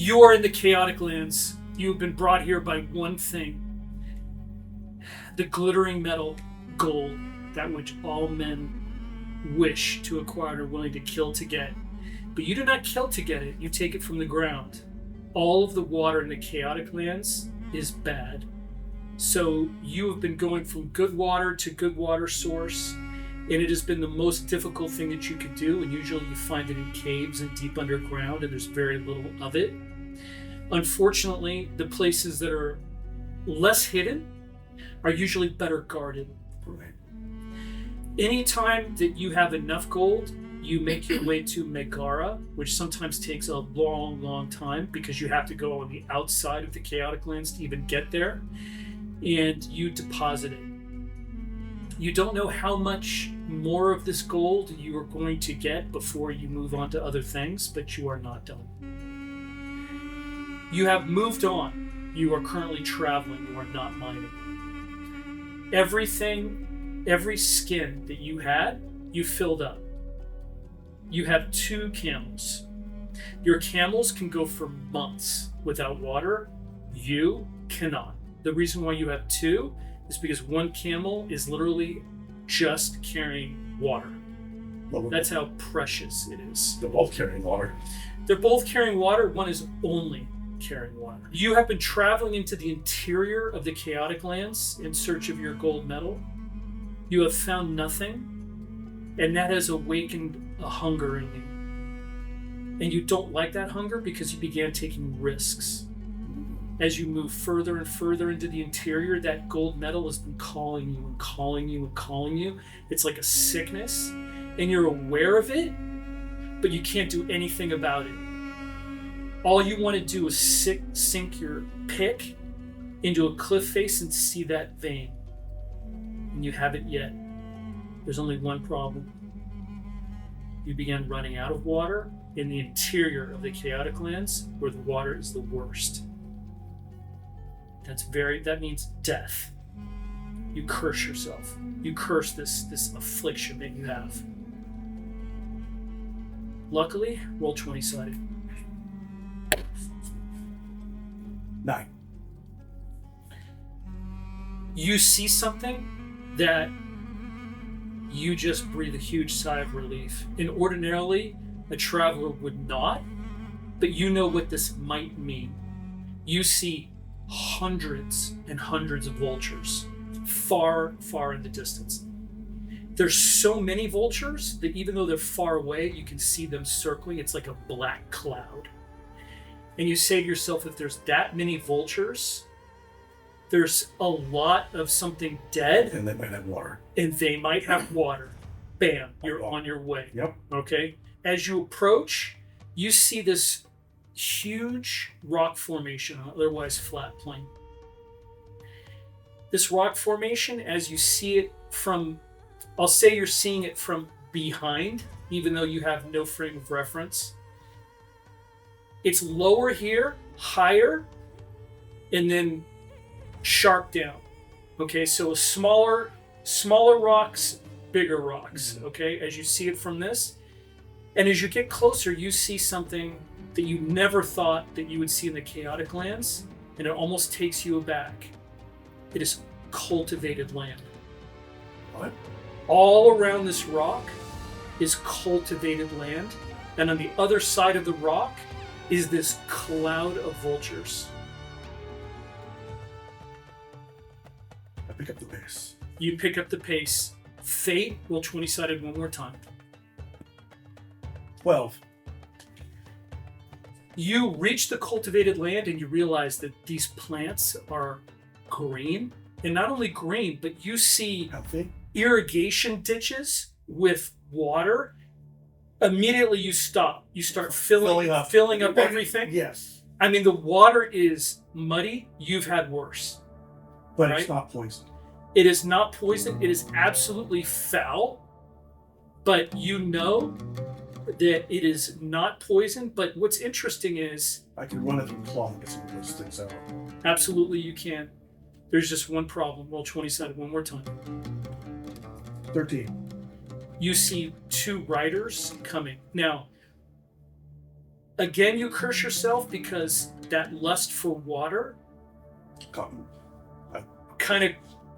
You are in the chaotic lands. You have been brought here by one thing. The glittering metal, gold, that which all men wish to acquire and are willing to kill to get. But you do not kill to get it, you take it from the ground. All of the water in the chaotic lands is bad. So you have been going from good water to good water source, and it has been the most difficult thing that you could do, and usually you find it in caves and deep underground, and there's very little of it. Unfortunately, the places that are less hidden are usually better guarded. Right. Anytime that you have enough gold, you make your way to Megara, which sometimes takes a long, long time because you have to go on the outside of the chaotic lands to even get there, and you deposit it. You don't know how much more of this gold you are going to get before you move on to other things, but you are not done. You have moved on. You are currently traveling. You are not mining. Everything, every skin that you had, you filled up. You have 2 camels. Your camels can go for months without water. You cannot. The reason why you have 2 is because one camel is literally just carrying water. That's how precious it is. They're both carrying water. They're both carrying water. One is only carrying water. You have been traveling into the interior of the chaotic lands in search of your gold medal. You have found nothing, and that has awakened a hunger in you. And you don't like that hunger because you began taking risks. As you move further and further into the interior, that gold medal has been calling you and calling you and calling you. It's like a sickness, and you're aware of it, but you can't do anything about it. All you want to do is sink your pick into a cliff face and see that vein. And you haven't yet. There's only one problem. You began running out of water in the interior of the chaotic lands where the water is the worst. That means death. You curse yourself. You curse this affliction that you have. Luckily, roll 20-sided. 9. You see something that you just breathe a huge sigh of relief. And ordinarily, a traveler would not, but you know what this might mean. You see hundreds and hundreds of vultures far, far in the distance. There's so many vultures that even though they're far away, you can see them circling. It's like a black cloud. And you say to yourself, if there's that many vultures, there's a lot of something dead. And they might have water. And they might have water. Bam, you're on your way. Yep. Okay? As you approach, you see this huge rock formation on an otherwise flat plain. This rock formation, as you see it from, I'll say you're seeing it from behind, even though you have no frame of reference. It's lower here, higher, and then sharp down. Okay, so smaller rocks, bigger rocks. Okay, as you see it from this. And as you get closer, you see something that you never thought that you would see in the chaotic lands, and it almost takes you aback. It is cultivated land. What? All around this rock is cultivated land, and on the other side of the rock is this cloud of vultures. I pick up the pace. You pick up the pace. Fate, roll 20-sided one more time. 12. You reach the cultivated land and you realize that these plants are green. And not only green, but you see Healthy. Irrigation ditches with water. Immediately you stop. You start filling up everything. Yes. I mean, the water is muddy. You've had worse. But right? It's not poison. It is not poison. It is absolutely foul. But you know that it is not poison. But what's interesting is... I can run it through claw and get some of those things out. Absolutely you can. There's just one problem. Roll 20-sided one more time. 13. You see 2 riders coming. Now, Again, you curse yourself because that lust for water kind of,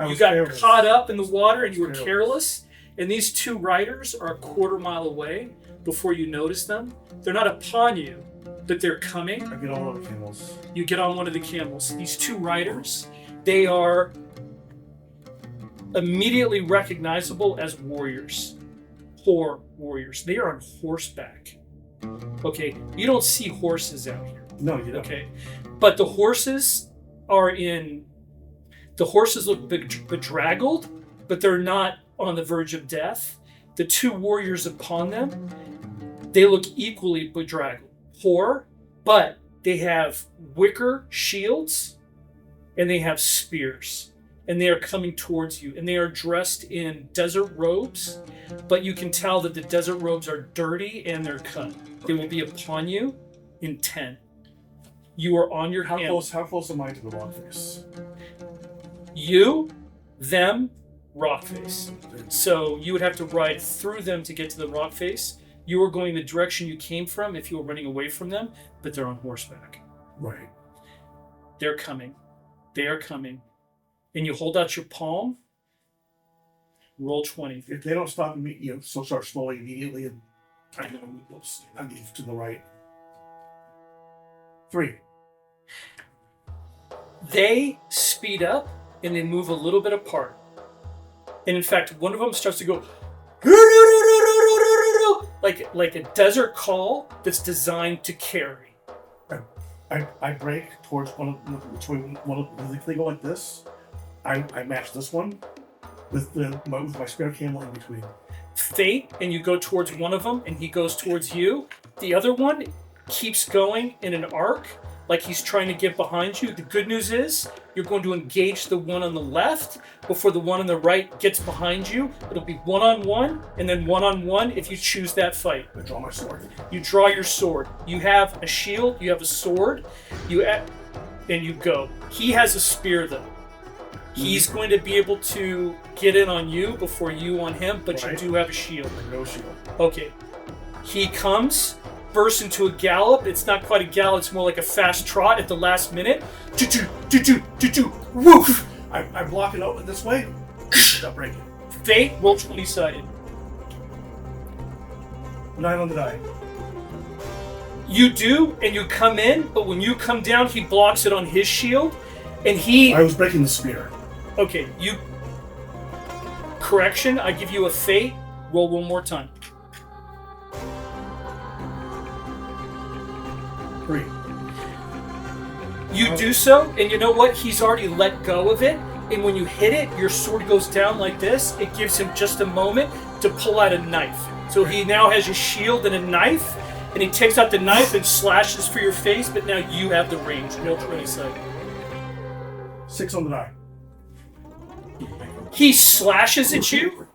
you got careless. caught up in the water and you were Careless. careless. And these two riders are a quarter mile away before you notice them. They're not upon you, but they're coming. I get all of the camels. You get on one of the camels. These two riders, they are immediately recognizable as warriors. Poor warriors. They are on horseback. Okay, you don't see horses out here. No, you don't. Okay, but the horses are in. The horses look bedraggled, but they're not on the verge of death. The two warriors upon them, they look equally bedraggled, poor, but they have wicker shields and they have spears, and they are coming towards you, and they are dressed in desert robes, but you can tell that the desert robes are dirty and they're cut. They will be upon you in 10. You are on your How camel. close am I to the rock face? You, them, rock face. So you would have to ride through them to get to the rock face. You are going the direction you came from if you were running away from them, but they're on horseback. Right. They're coming. They are coming. And you hold out your palm. Roll 20. If they don't stop me, so start slowly immediately, and I move to the right. 3. They speed up and they move a little bit apart. And in fact, one of them starts to go like a desert call that's designed to carry. I break towards one of they go like this. I match this one with my spare camel in between. Fate, and you go towards one of them and he goes towards you. The other one keeps going in an arc like he's trying to get behind you. The good news is you're going to engage the one on the left before the one on the right gets behind you. It'll be one-on-one and then one-on-one if you choose that fight. I draw my sword. You draw your sword. You have a shield, you have a sword, and you go. He has a spear though. He's going to be able to get in on you before you on him, but Right. you do have a shield. No shield. Okay. He comes, bursts into a gallop. It's not quite a gallop, it's more like a fast trot at the last minute. Do-do, woof! I block it out this way. Stop breaking. Fate, roll 20-sided. 9 on the die. You do, and you come in, but when you come down, he blocks it on his shield, and he... I was breaking the spear. Okay, you... Correction, I give you a fate. Roll one more time. 3. You do so, and you know what? He's already let go of it, and when you hit it, your sword goes down like this. It gives him just a moment to pull out a knife. So he now has a shield and a knife, and he takes out the knife and slashes for your face, but now you have the range. No 20-sided. 6 on the die. He slashes at you.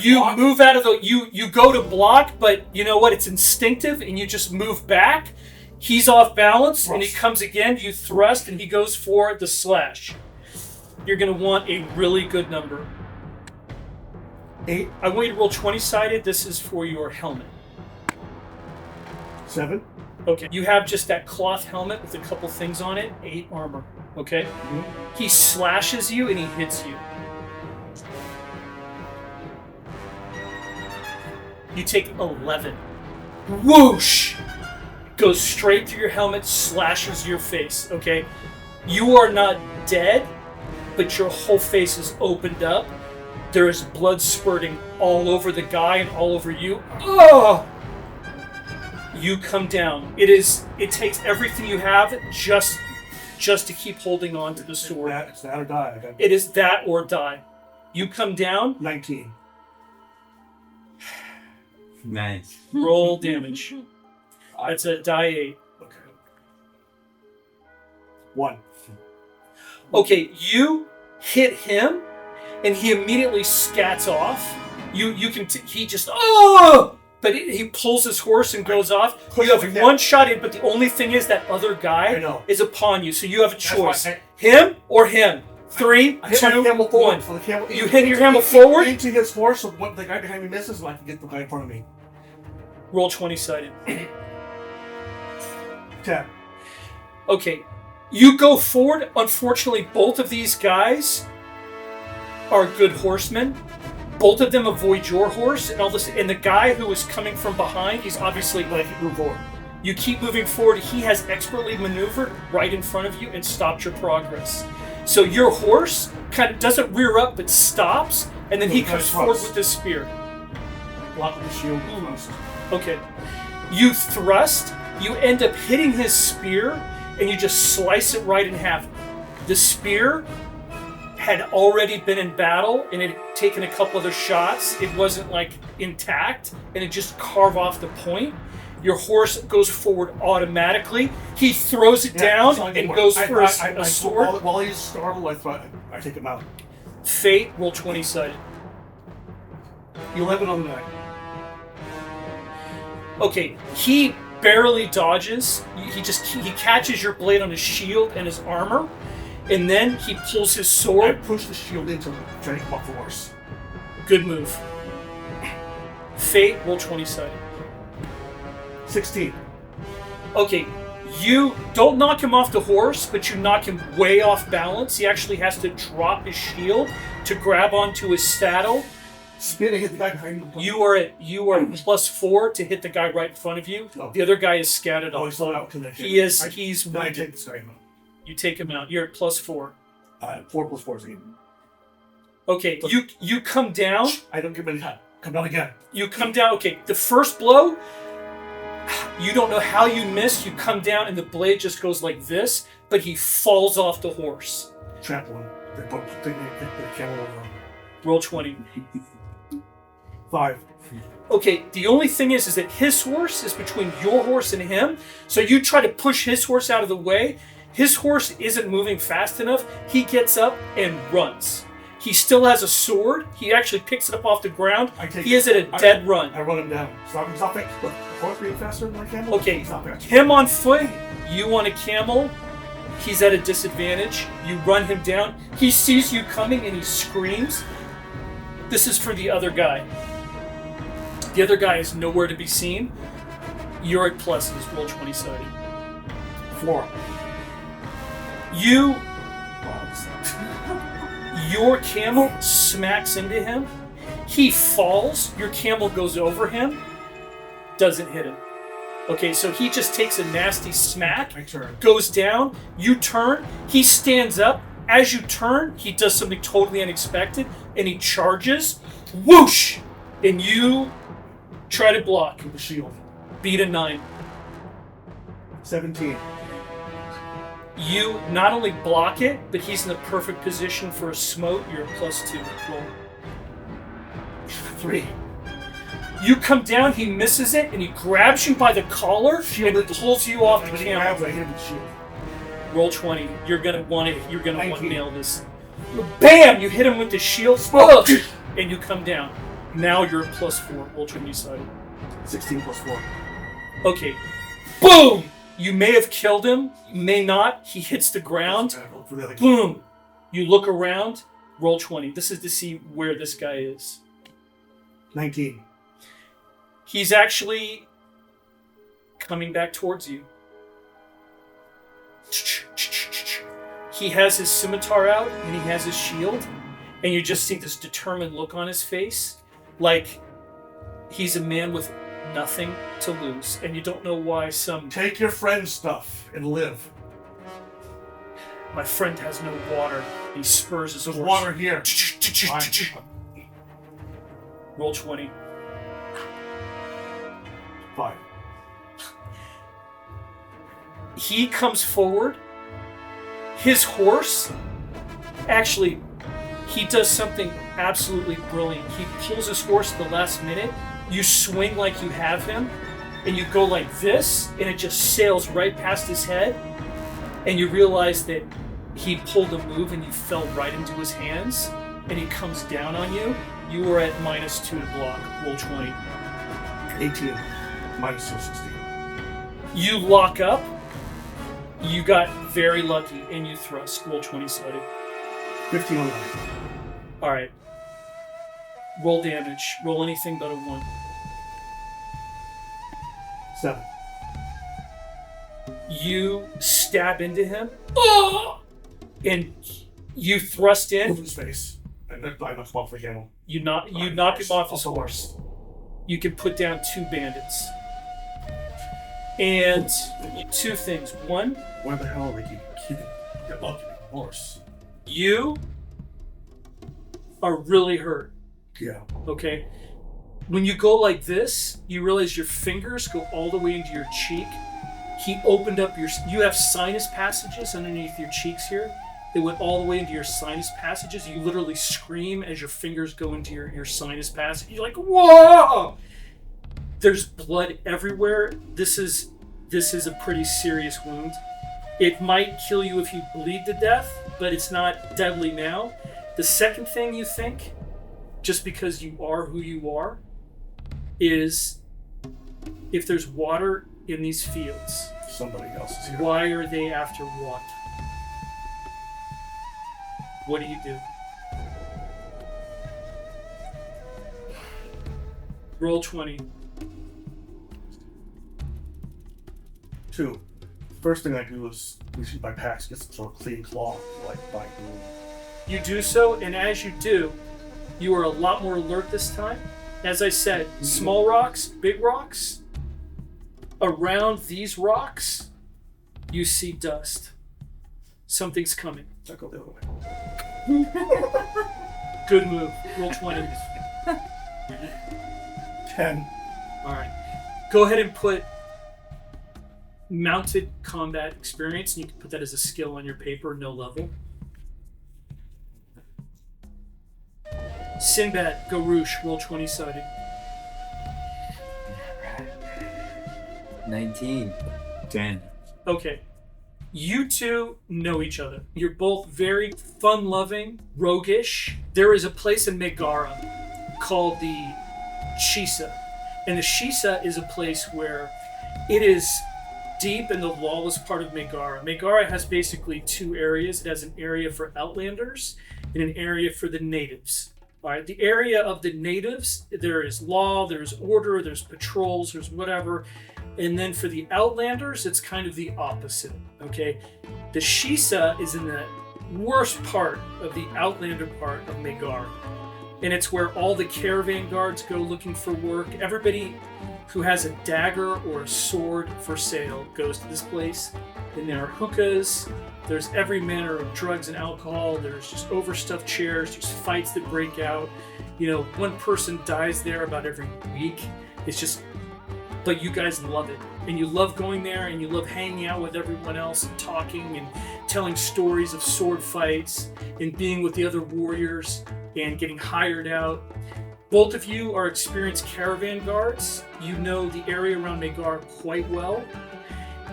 You move out of the... You go to block, but you know what? It's instinctive, and you just move back. He's off balance, and he comes again. You thrust, and he goes for the slash. You're going to want a really good number. 8. I want you to roll 20-sided. This is for your helmet. 7. Okay. You have just that cloth helmet with a couple things on it. 8 armor. Okay? Mm-hmm. He slashes you, and he hits you. You take 11. Whoosh! Goes straight through your helmet, slashes your face, okay? You are not dead, but your whole face is opened up. There is blood spurting all over the guy and all over you. Oh! You come down. It takes everything you have just to keep holding on to the sword. It's that or die. It is that or die. You come down, 19. Nice. roll damage. That's a die 8. Okay. 1. Okay, you hit him, and he immediately scats off. You can he just but he pulls his horse and goes off. You have one shot in, but the only thing is that other guy is upon you, so you have a choice: him or him. 3, I hit 2, my camel 1. forward. So the camel, You hit your camel forward. Into his horse, so when the guy behind me misses, and I can get the guy in front of me. Roll 20-sided. 10. Okay. You go forward. Unfortunately, both of these guys are good horsemen. Both of them avoid your horse, and all this. And the guy who is coming from behind, he's obviously But I keep moving forward. You keep moving forward. He has expertly maneuvered right in front of you and stopped your progress. So your horse kind of doesn't rear up, but stops, and then he comes forward with his spear. Block with the shield. Thrust. Okay. You thrust. You end up hitting his spear, and you just slice it right in half. The spear had already been in battle, and it had taken a couple other shots. It wasn't like intact, and it just carved off the point. Your horse goes forward automatically. He throws it down and goes for a sword. While he's startled, I take him out. Fate, roll 20-sided. 11 on the 9. Okay, he barely dodges. He catches your blade on his shield and his armor, and then he pulls his I sword. push the shield into him, trying to come off the horse. Good move. Fate, roll 20-sided. 16. Okay, you don't knock him off the horse, but you knock him way off balance. He actually has to drop his shield to grab onto his saddle. Spin and hit the guy behind me. You are at +4 to hit the guy right in front of you. Oh. The other guy is scattered Oh, off. he's still out. He's He's I wounded. take this guy out. You take him out. You're at +4. 4 plus 4 is 8. Okay, you come down. I don't give him any time. Come down again. You come down. Okay, the first blow, you don't know how you missed. You come down and the blade just goes like this, but he falls off the horse. Trample him. They put the camel over him. Roll 20. 5. Okay, the only thing is that his horse is between your horse and him, so you try to push his horse out of the way. His horse isn't moving fast enough. He gets up and runs. He still has a sword. He actually picks it up off the ground. He is at a dead run. I run him down. Stop it. Look, the horse being faster than my camel. Okay, Stop it. him on foot, you on a camel. He's at a disadvantage. You run him down. He sees you coming and he screams. This is for the other guy. The other guy is nowhere to be seen. You're at pluses. Roll 20-sided. 4. Your camel smacks into him. He falls. Your camel goes over him. Doesn't hit him. Okay, so he just takes a nasty smack. I turn. Goes down. You turn. He stands up. As you turn, he does something totally unexpected, and he charges. Whoosh! And you try to block. With the shield. Beat a 9. 17. You not only block it, but he's in the perfect position for a smote. You're a +2. Roll. 3. You come down, he misses it, and he grabs you by the collar Shield and it. pulls you off the When he camel. grabs, I hit him with the shield. Roll 20. You're gonna want to 19. nail this. Bam! You hit him with the shield. Ugh! And you come down. Now you're a +4. Roll 20-sided. 16 plus 4. Okay. Boom! You may have killed him. You may not. He hits the ground. For the other Boom! You look around. Roll 20. This is to see where this guy is. 19. He's actually coming back towards you. He has his scimitar out and he has his shield, and you just see this determined look on his face, like he's a man with nothing to lose, and you don't know why some... Take your friend's stuff and live. My friend has no water. He spurs his There's horse. water here. Roll 20. 5. He comes forward. His horse, actually, he does something absolutely brilliant. He pulls his horse at the last minute. You swing like you have him, and you go like this, and it just sails right past his head, and you realize that he pulled a move and you fell right into his hands, and he comes down on you. You were at -2 to block. Roll 20. 18. Minus 16. You lock up. You got very lucky, and you thrust. Roll 20-sided. 15 on 9. Alright. Roll damage. Roll anything but a 1. 7. You stab into him, oh! And you thrust in. Move his face. I knock him off the camel. You knock him off his horse. You can put down 2 bandits. And 2 things. One, where the hell are they keeping the horse? You are really hurt. Yeah. Okay. When you go like this, you realize your fingers go all the way into your cheek. He opened up you have sinus passages underneath your cheeks here. They went all the way into your sinus passages. You literally scream as your fingers go into your sinus passage. You're like, whoa! There's blood everywhere. This is a pretty serious wound. It might kill you if you bleed to death, but it's not deadly now. The second thing you think, just because you are who you are, is if there's water in these fields, somebody else is here. Why are they after water? What do you do? Roll 20. 2. First thing I do is reach my packs, get some sort of clean cloth, like by doing. You do so, and as you do, you are a lot more alert this time. As I said, small rocks, big rocks. Around these rocks, you see dust. Something's coming. I'll go the other way. Good move. Roll 20. 10. All right. Go ahead and put mounted combat experience, and you can put that as a skill on your paper, no level. Sinbad, go Roosh, roll 20-sided. 19. 10. Okay. You two know each other. You're both very fun-loving, roguish. There is a place in Megara called the Shisa. And the Shisa is a place where it is deep in the lawless part of Megara. Megara has basically 2 areas. It has an area for outlanders and an area for the natives. All right, the area of the natives, there is law, there's order, there's patrols, there's whatever. And then for the outlanders, it's kind of the opposite, okay? The Shisa is in the worst part of the outlander part of Megara. And it's where all the caravan guards go looking for work. Everybody who has a dagger or a sword for sale goes to this place. And there are hookahs, there's every manner of drugs and alcohol, there's just overstuffed chairs, there's fights that break out. You know, one person dies there about every week. It's just, but you guys love it. And you love going there, and you love hanging out with everyone else and talking and telling stories of sword fights and being with the other warriors and getting hired out. Both of you are experienced caravan guards. You know the area around Megara quite well.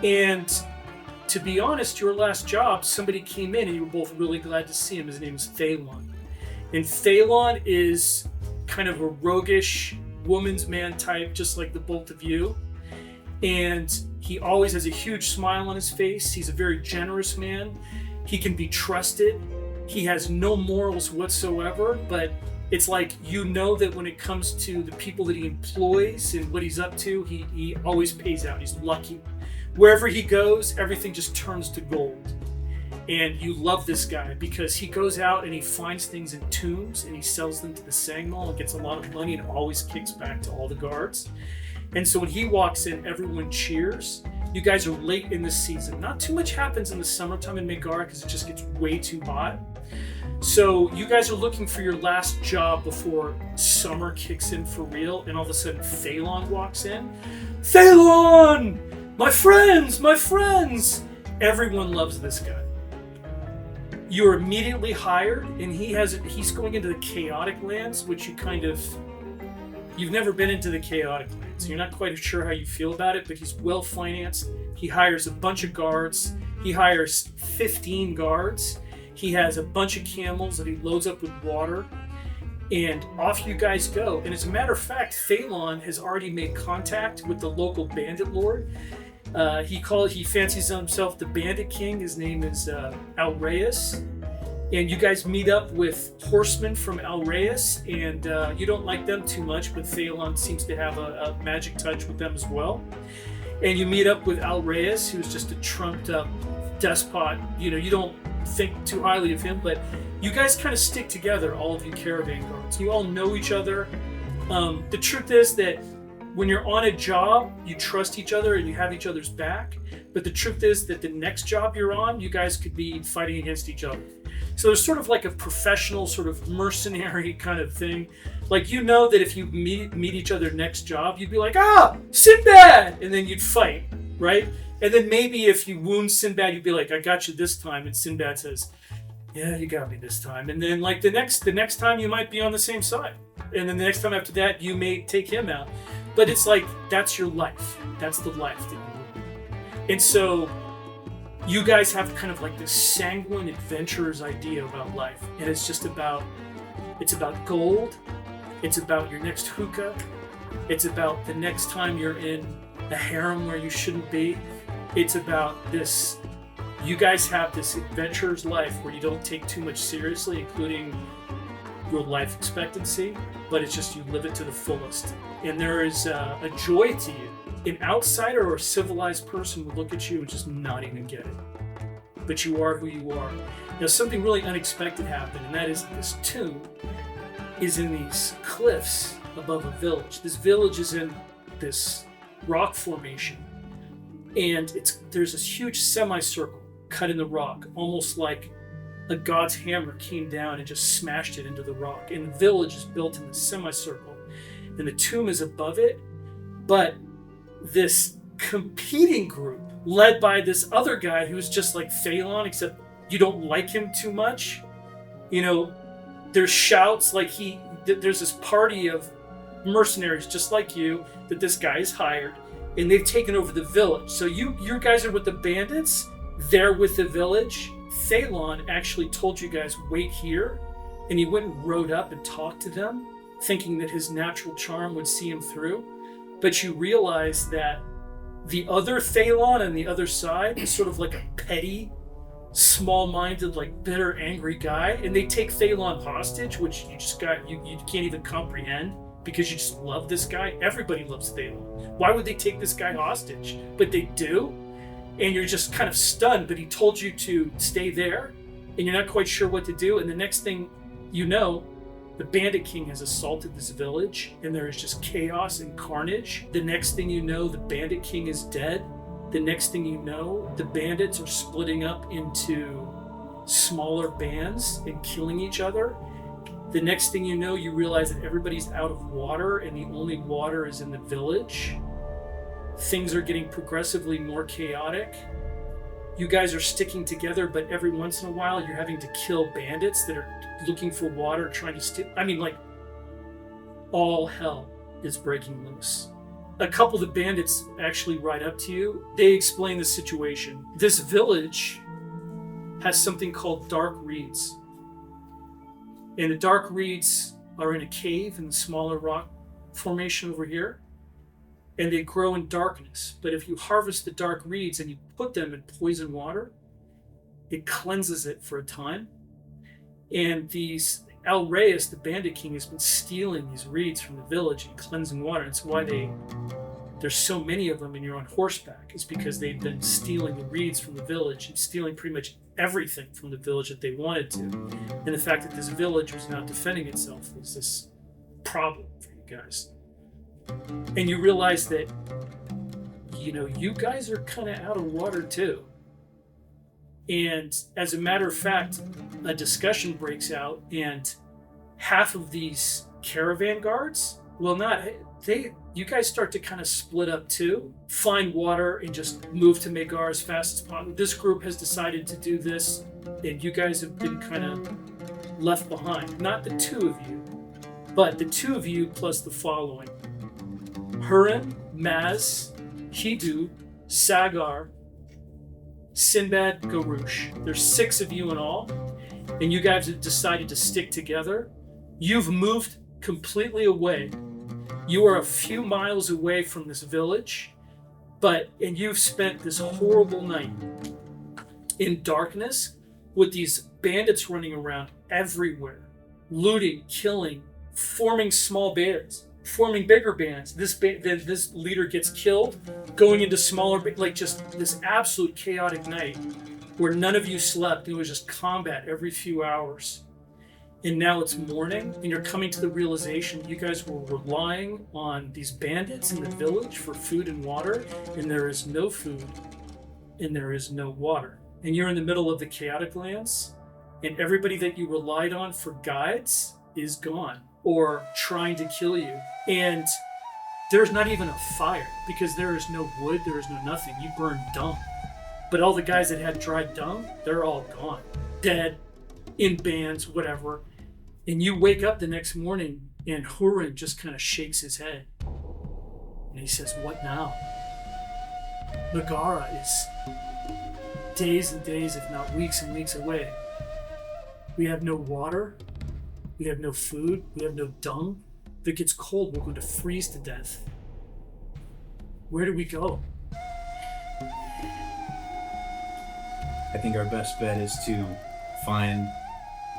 And to be honest, your last job, somebody came in and you were both really glad to see him. His name is Thalon. And Thalon is kind of a roguish woman's man type, just like the both of you. And he always has a huge smile on his face. He's a very generous man. He can be trusted. He has no morals whatsoever, but it's like, you know that when it comes to the people that he employs and what he's up to, he always pays out. He's lucky. Wherever he goes, everything just turns to gold. And you love this guy because he goes out and he finds things in tombs and he sells them to the Sangmal and gets a lot of money and always kicks back to all the guards. And so when he walks in, everyone cheers. You guys are late in the season. Not too much happens in the summertime in Megara because it just gets way too hot. So you guys are looking for your last job before summer kicks in for real, and all of a sudden Thalon walks in. Thalon! My friends! My friends! Everyone loves this guy. You're immediately hired, and he's going into the chaotic lands, which you've never been into the chaotic lands. You're not quite sure how you feel about it, but he's well financed. He hires a bunch of guards. He hires 15 guards. He has a bunch of camels that he loads up with water, and off you guys go. And as a matter of fact, Thalon has already made contact with the local bandit lord. He fancies himself the Bandit King. His name is Alreus. And you guys meet up with horsemen from Alreus, and you don't like them too much, but Thalon seems to have a magic touch with them as well. and you meet up with Al Reyes, who's just a trumped up despot. You don't think too highly of him, but you guys kind of stick together, all of you caravan guards. You all know each other. The truth is that when you're on a job, you trust each other and you have each other's back. But the truth is that the next job you're on, you guys could be fighting against each other. So there's sort of like a professional, sort of mercenary kind of thing. Like, that if you meet each other next job, you'd be like, Sinbad! And then you'd fight, right? And then maybe if you wound Sinbad, you'd be like, I got you this time. And Sinbad says, yeah, you got me this time. And then like the next time you might be on the same side. And then the next time after that, you may take him out. But it's like, that's your life. That's the life that you live. And so you guys have kind of like this sanguine adventurer's idea about life. And it's about gold. It's about your next hookah. It's about the next time you're in a harem where you shouldn't be. It's about this. You guys have this adventurer's life where you don't take too much seriously, including your life expectancy, but it's just you live it to the fullest. And there is a joy to you. An outsider or a civilized person would look at you and just not even get it. But you are who you are. Now, something really unexpected happened, and that is this tomb is in these cliffs above a village. This village is in this rock formation, and there's this huge semicircle cut in the rock, almost like a god's hammer came down and just smashed it into the rock. And the village is built in the semicircle, and the tomb is above it. But this competing group, led by this other guy who's just like Phelan, except you don't like him too much. There's shouts like there's this party of mercenaries just like you that this guy is hired, and they've taken over the village. So you guys are with the bandits, they're with the village. Phelan actually told you guys, wait here, and he went and rode up and talked to them, thinking that his natural charm would see him through. But you realize that the other Phelan on the other side is sort of like a petty, small-minded, like bitter, angry guy, and they take Phelan hostage, which you can't even comprehend because you just love this guy. Everybody loves Phelan. Why would they take this guy hostage? But they do, and you're just kind of stunned. But he told you to stay there, and you're not quite sure what to do. And the next thing you know, the Bandit King has assaulted this village, and there is just chaos and carnage. The next thing you know, the Bandit King is dead. The next thing you know, the bandits are splitting up into smaller bands and killing each other. The next thing you know, you realize that everybody's out of water, and the only water is in the village. Things are getting progressively more chaotic. You guys are sticking together, but every once in a while, you're having to kill bandits that are looking for water, trying to steal. All hell is breaking loose. A couple of the bandits actually ride up to you. They explain the situation. This village has something called dark reeds. And the dark reeds are in a cave in the smaller rock formation over here. And they grow in darkness. But if you harvest the dark reeds and you put them in poison water, it cleanses it for a time. And Al Reyes, the Bandit King, has been stealing these reeds from the village and cleansing water. It's why there's so many of them and you're on horseback. It's because they've been stealing the reeds from the village and stealing pretty much everything from the village that they wanted to. And the fact that this village was not defending itself was this problem for you guys. And you realize that, you guys are kind of out of water too. And as a matter of fact, a discussion breaks out, and half of these caravan guards, you guys start to kind of split up too, find water and just move to Megar as fast as possible. This group has decided to do this, and you guys have been kind of left behind. Not the two of you, but the two of you plus the following: Hurin, Maz, Hidu, Sagar, Sinbad, Garouche. There's 6 of you in all, and you guys have decided to stick together. You've moved completely away. You are a few miles away from this village, and you've spent this horrible night in darkness with these bandits running around everywhere, looting, killing, forming small bands. forming bigger bands. This leader gets killed, going into smaller, like just this absolute chaotic night where none of you slept. It was just combat every few hours. And now it's morning, and you're coming to the realization you guys were relying on these bandits in the village for food and water, and there is no food, and there is no water. And you're in the middle of the chaotic lands, and everybody that you relied on for guides is gone or trying to kill you. And there's not even a fire because there is no wood, there is no nothing. You burn dung. But all the guys that had dried dung, they're all gone. Dead, in bands, whatever. And you wake up the next morning and Hurin just kind of shakes his head. And he says, "What now?" Megara is days and days, if not weeks and weeks away. We have no water. We have no food. We have no dung. If it gets cold, we're going to freeze to death. Where do we go? I think our best bet is to find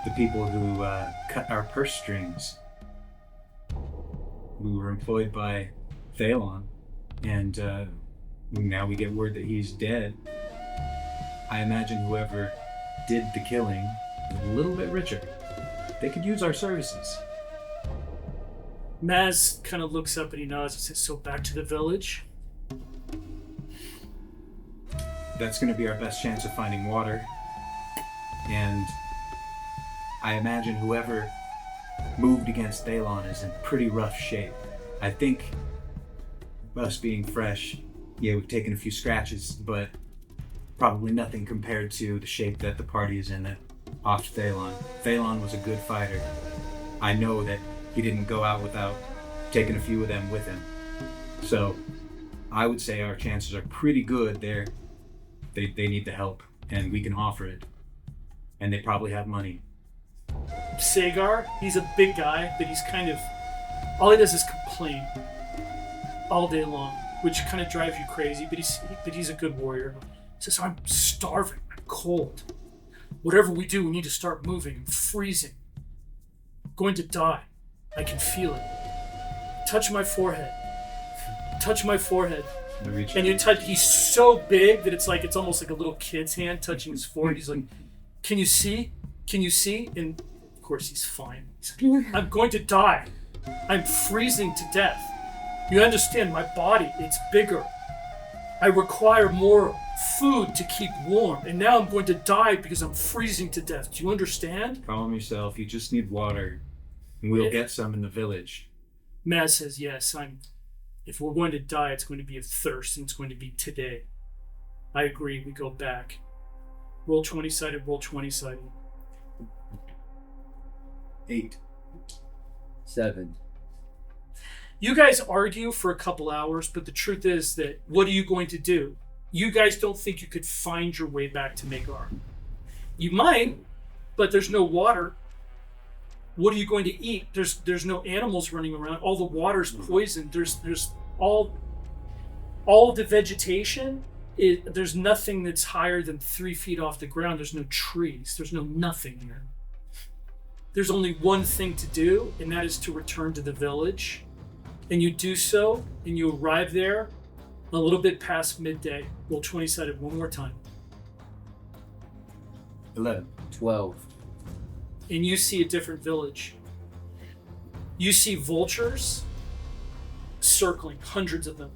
the people who cut our purse strings. We were employed by Thalon, and now we get word that he's dead. I imagine whoever did the killing is a little bit richer. They could use our services. Maz kind of looks up and he nods and says, "So back to the village?" That's going to be our best chance of finding water. And I imagine whoever moved against Thalon is in pretty rough shape. I think us being fresh, yeah, we've taken a few scratches, but probably nothing compared to the shape that the party is in off Thalon. Thalon was a good fighter. I know that he didn't go out without taking a few of them with him. So I would say our chances are pretty good there. They need the help, and we can offer it. And they probably have money. Sagar, he's a big guy, but he's kind of, all he does is complain all day long, which kind of drives you crazy, but he's a good warrior. He says, "I'm starving, I'm cold. Whatever we do, we need to start moving. I'm freezing. I'm going to die. I can feel it. Touch my forehead. Touch my forehead." And you touch, he's so big that it's almost like a little kid's hand touching his forehead. He's like, "Can you see? Can you see?" And of course he's fine. He's like, "I'm going to die. I'm freezing to death. You understand, my body, it's bigger. I require more food to keep warm. And now I'm going to die because I'm freezing to death. Do you understand?" Calm yourself. You just need water. And we'll get some in the village. Maz says, "Yes, if we're going to die, it's going to be of thirst, and it's going to be today." I agree, we go back. Roll 20-sided, roll 20-sided. 8. 7. You guys argue for a couple hours, but the truth is that what are you going to do? You guys don't think you could find your way back to Megar. You might, but there's no water. What are you going to eat? There's no animals running around. All the water's poisoned. There's all the vegetation. There's nothing that's higher than 3 feet off the ground. There's no trees. There's no nothing here. There's only one thing to do, and that is to return to the village. And you do so, and you arrive there a little bit past midday. Roll 20-sided one more time. 11. 12. And you see a different village. You see vultures circling, hundreds of them.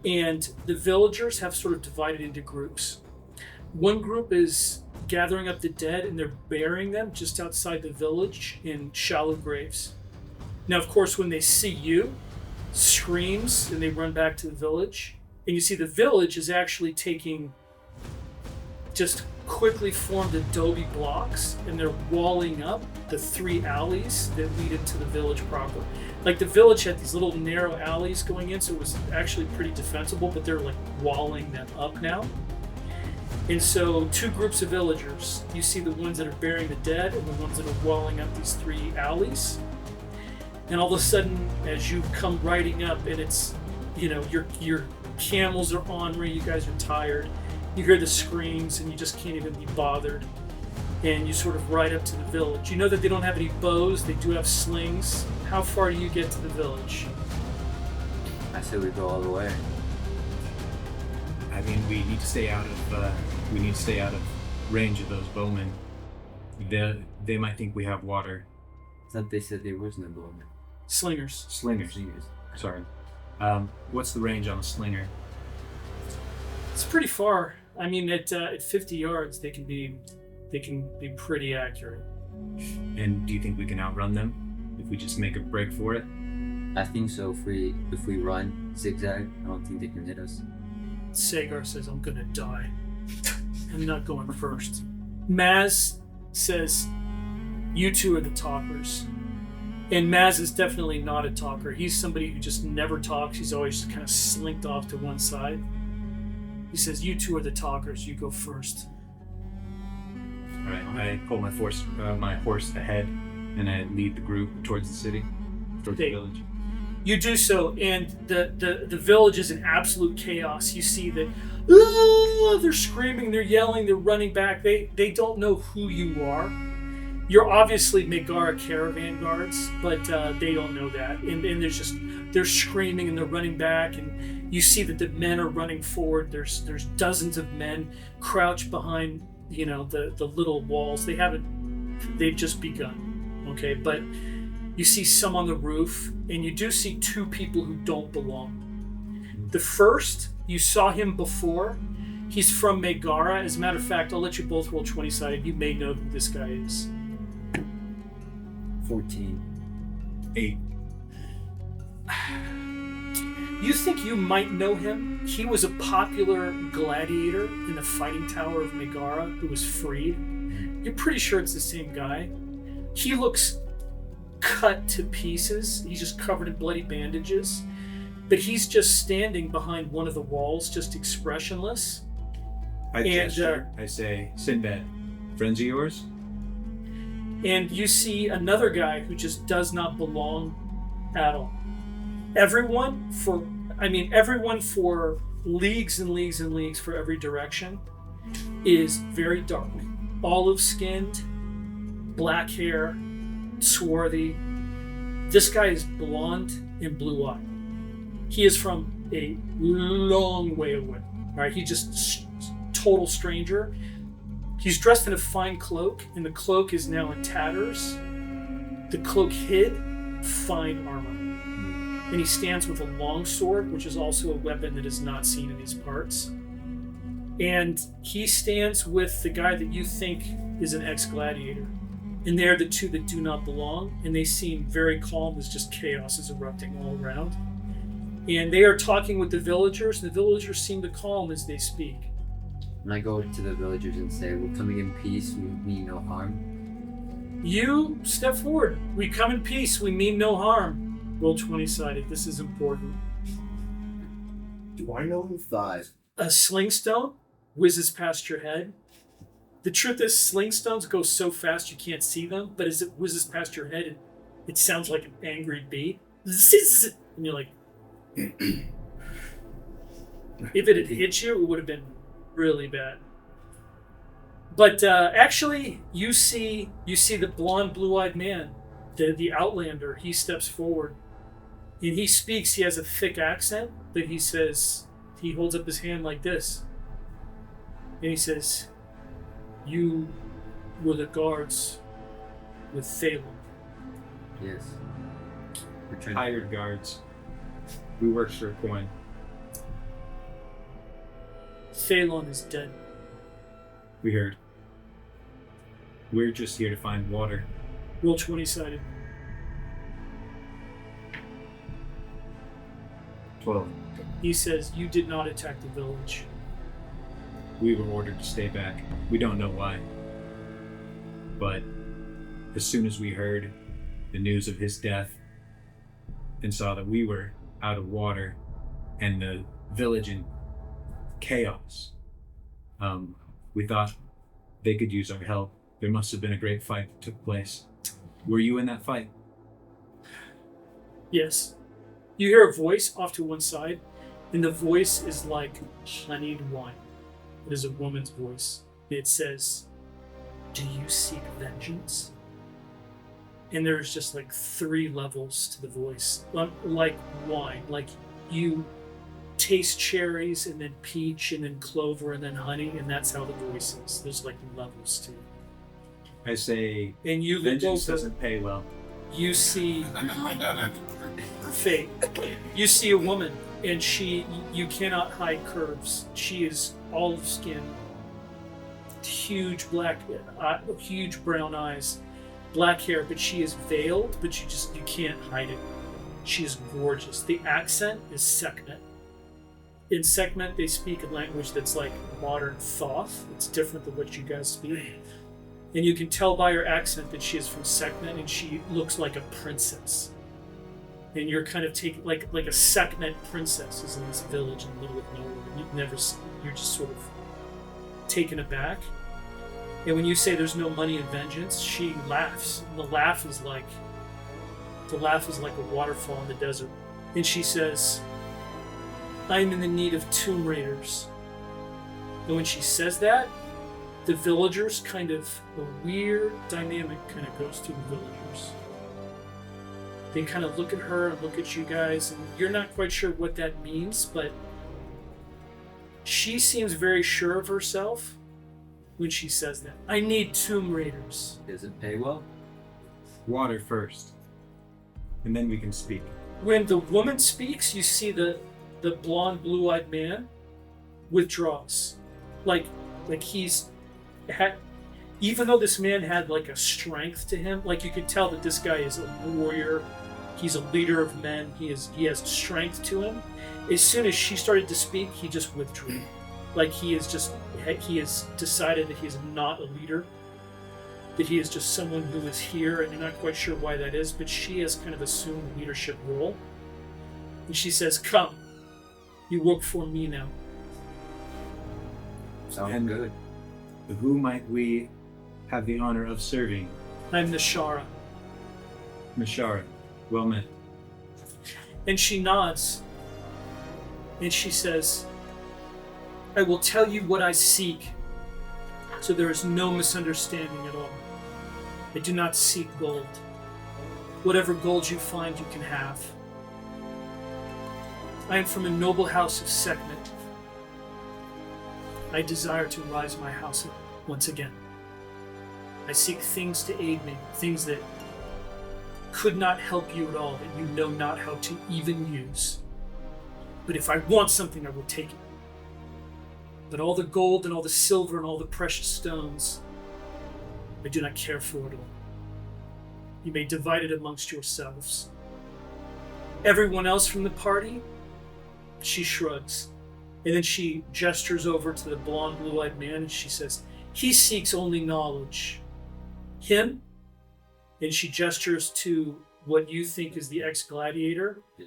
And the villagers have sort of divided into groups. One group is gathering up the dead and they're burying them just outside the village in shallow graves. Now, of course, when they see you, screams and they run back to the village. And you see the village is actually taking just quickly formed adobe blocks and they're walling up the 3 alleys that lead into the village proper. Like the village had these little narrow alleys going in, so it was actually pretty defensible, but they're like walling them up now. And so 2 groups of villagers. You see the ones that are burying the dead and the ones that are walling up these 3 alleys. And all of a sudden, as you come riding up and it's, your camels are ornery, you guys are tired. You hear the screams and you just can't even be bothered. And you sort of ride up to the village. You know that they don't have any bows, they do have slings. How far do you get to the village? I say we go all the way. I mean, we need to stay out of range of those bowmen. They might think we have water. I thought they said there was no bowman. Slingers. Slingers. Sorry. What's the range on a slinger? It's pretty far. I mean, at 50 yards, they can be pretty accurate. And do you think we can outrun them if we just make a break for it? I think so. If we run zigzag, I don't think they can hit us. Sagar says, I'm gonna die. I'm not going first. Maz says, you two are the talkers. And Maz is definitely not a talker. He's somebody who just never talks. He's always just kind of slinked off to one side. He says, you two are the talkers. You go first. All right. I pull my horse ahead, and I lead the group towards the city, towards the village. You do so, and the village is in absolute chaos. You see that they're screaming, they're yelling, they're running back. They don't know who you are. You're obviously Megara caravan guards, but they don't know that. And they're screaming and they're running back, and you see that the men are running forward. There's dozens of men crouched behind, the little walls. They've just begun. Okay, but you see some on the roof, and you do see two people who don't belong. The first, you saw him before. He's from Megara. As a matter of fact, I'll let you both roll 20-sided. You may know who this guy is. 14. 8. You think you might know him? He was a popular gladiator in the fighting tower of Megara who was freed. You're pretty sure it's the same guy. He looks cut to pieces. He's just covered in bloody bandages. But he's just standing behind one of the walls, just expressionless. I gesture. I say, Sinbad, friends of yours? And you see another guy who just does not belong at all. Everyone for leagues and leagues and leagues for every direction is very dark. Olive-skinned, black hair, swarthy. This guy is blonde and blue-eyed. He is from a long way away. All right, he's just total stranger. He's dressed in a fine cloak, and the cloak is now in tatters. The cloak hid fine armor. And he stands with a long sword, which is also a weapon that is not seen in these parts. And he stands with the guy that you think is an ex-gladiator. And they're the two that do not belong, and they seem very calm as just chaos is erupting all around. And they are talking with the villagers, and the villagers seem to calm as they speak. And I go to the villagers and say, we're coming in peace, we mean no harm. You step forward. We come in peace, we mean no harm. Roll 20-sided, this is important. Do I know him? 5. A slingstone whizzes past your head. The truth is, slingstones go so fast you can't see them, but as it whizzes past your head, it sounds like an angry bee. Zzz, and you're like... If it had hit you, it would have been really bad. But actually, you see the blonde, blue-eyed man, the Outlander. He steps forward, and he speaks. He has a thick accent, but he says, he holds up his hand like this, and he says, "You were the guards with Thalon." Yes. We're Hired guards. We work for a coin. Thalon is dead. We heard. We're just here to find water. Roll 20-sided. 12. He says, you did not attack the village. We were ordered to stay back. We don't know why. But as soon as we heard the news of his death and saw that we were out of water and the village in chaos, we thought they could use our help. There must have been a great fight that took place. Were you in that fight? Yes. You hear a voice off to one side, and the voice is like honeyed wine. It is a woman's voice. It says, "Do you seek vengeance?" and there's just like 3 levels to the voice, like wine. Like you taste cherries and then peach and then clover and then honey, and that's how the voice is. There's like levels to it. I say, And you look vengeance over, doesn't pay well. you see fate. You see a woman, and you cannot hide curves. She is olive skin, huge huge brown eyes, black hair, but she is veiled, but you can't hide it. She is gorgeous. The accent is Sekhmet. In Sekhmet, they speak a language that's like modern Thoth. It's different than what you guys speak. And you can tell by her accent that she is from Sekhmet, and she looks like a princess. And you're kind of taking like a Sekhmet princess is in this village in the middle of nowhere, and you're just sort of taken aback. And when you say there's no money in vengeance, she laughs. And the laugh is like a waterfall in the desert. And she says, I'm in the need of tomb raiders. And when she says that, the villagers a weird dynamic kind of goes through the villagers. They kind of look at her and look at you guys, and you're not quite sure what that means, but she seems very sure of herself when she says that. I need tomb raiders. Does it pay well? Water first, and then we can speak. When the woman speaks, you see the blonde, blue-eyed man withdraws. Like he's had, even though this man had like a strength to him, like you could tell that this guy is a warrior, he's a leader of men, he has strength to him. As soon as she started to speak, he just withdrew. Like he has decided that he is not a leader, that he is just someone who is here, and you're not quite sure why that is, but she has kind of assumed a leadership role. And she says, come, you work for me now. Sounds good. Who might we have the honor of serving? I'm Nashara. Mishara, well met. And she nods, and she says, I will tell you what I seek, so there is no misunderstanding at all. I do not seek gold. Whatever gold you find, you can have. I am from a noble house of Sekhmet. I desire to rise my house up once again. I seek things to aid me, things that could not help you at all, that you know not how to even use. But if I want something, I will take it. But all the gold and all the silver and all the precious stones, I do not care for it all. You may divide it amongst yourselves. Everyone else from the party, she shrugs. And then she gestures over to the blonde, blue-eyed man, and she says, he seeks only knowledge. Him? And she gestures to what you think is the ex-gladiator. Yeah.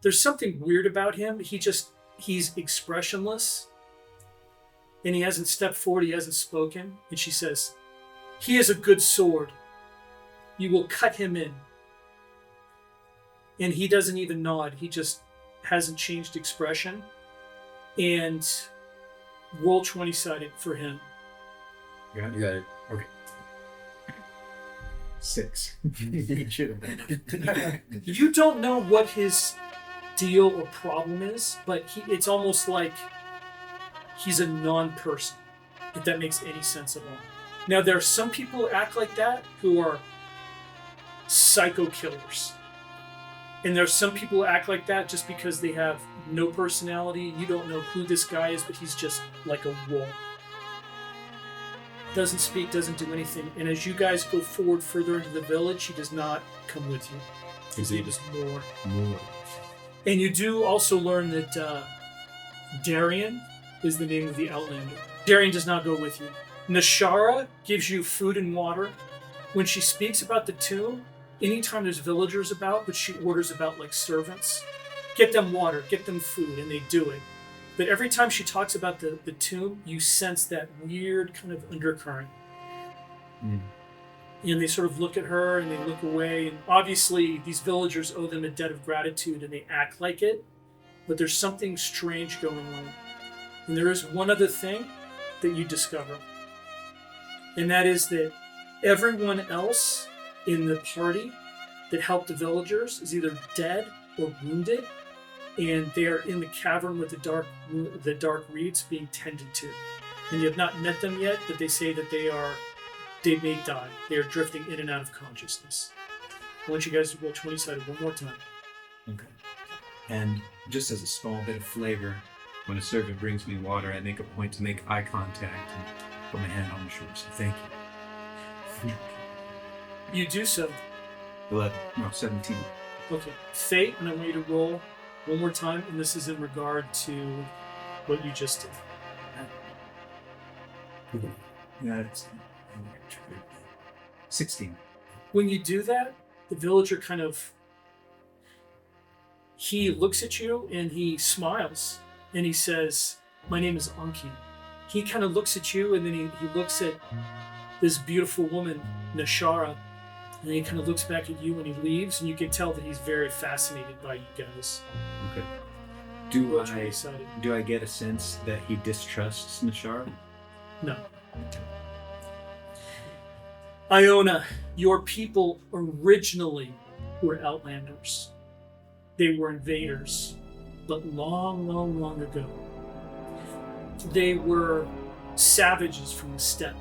There's something weird about him. He's expressionless. And he hasn't stepped forward, he hasn't spoken. And she says, he is a good sword. You will cut him in. And he doesn't even nod. He just hasn't changed expression. And roll 20-sided for him. You got it? You got it. Okay. 6. It should have been. You don't know what his deal or problem is, but it's almost like he's a non-person, if that makes any sense at all. Now, there are some people who act like that who are psycho killers. And there are some people who act like that just because they have no personality. You don't know who this guy is, but he's just like a wall. Doesn't speak, doesn't do anything. And as you guys go forward further into the village, he does not come with you. His name is Moore. And you do also learn that Darian is the name of the Outlander. Darian does not go with you. Nashara gives you food and water. When she speaks about the tomb, anytime there's villagers about, but she orders about like servants, get them water, get them food, and they do it. But every time she talks about the tomb, you sense that weird kind of undercurrent. Mm. And they sort of look at her and they look away. And obviously, these villagers owe them a debt of gratitude and they act like it. But there's something strange going on. And there is one other thing that you discover. And that is that everyone else in the party that helped the villagers is either dead or wounded, and they are in the cavern with the dark reeds being tended to. And you have not met them yet, but they say that they may die. They are drifting in and out of consciousness. I want you guys to roll 20-sided one more time. Okay. And just as a small bit of flavor, when a servant brings me water, I make a point to make eye contact and put my hand on the shoulder. So thank you. You do so. 17. Okay. Fate, and I want you to roll one more time, and this is in regard to what you just did. That's 16. When you do that, the villager he looks at you and he smiles and he says, "My name is Anki." He kind of looks at you and then he looks at this beautiful woman, Nashara, and he kind of looks back at you and he leaves, and you can tell that he's very fascinated by you guys. Okay. Roll 20-sided. Do I get a sense that he distrusts Nashara? No. Iona, your people originally were outlanders. They were invaders, but long, long, long ago. They were savages from the steppe,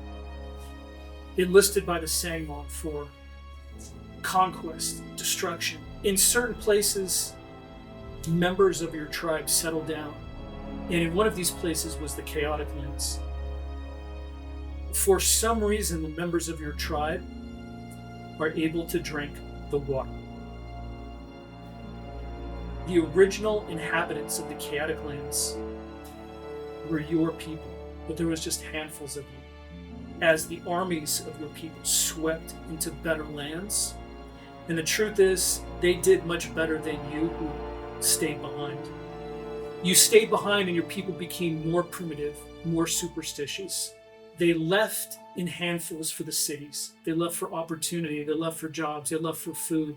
enlisted by the Sangmon for conquest, destruction. In certain places, members of your tribe settled down, and in one of these places was the Chaotic Lands. For some reason, the members of your tribe are able to drink the water. The original inhabitants of the Chaotic Lands were your people, but there was just handfuls of you. As the armies of your people swept into better lands, and the truth is, they did much better than you who stayed behind. You stayed behind and your people became more primitive, more superstitious. They left in handfuls for the cities. They left for opportunity. They left for jobs. They left for food.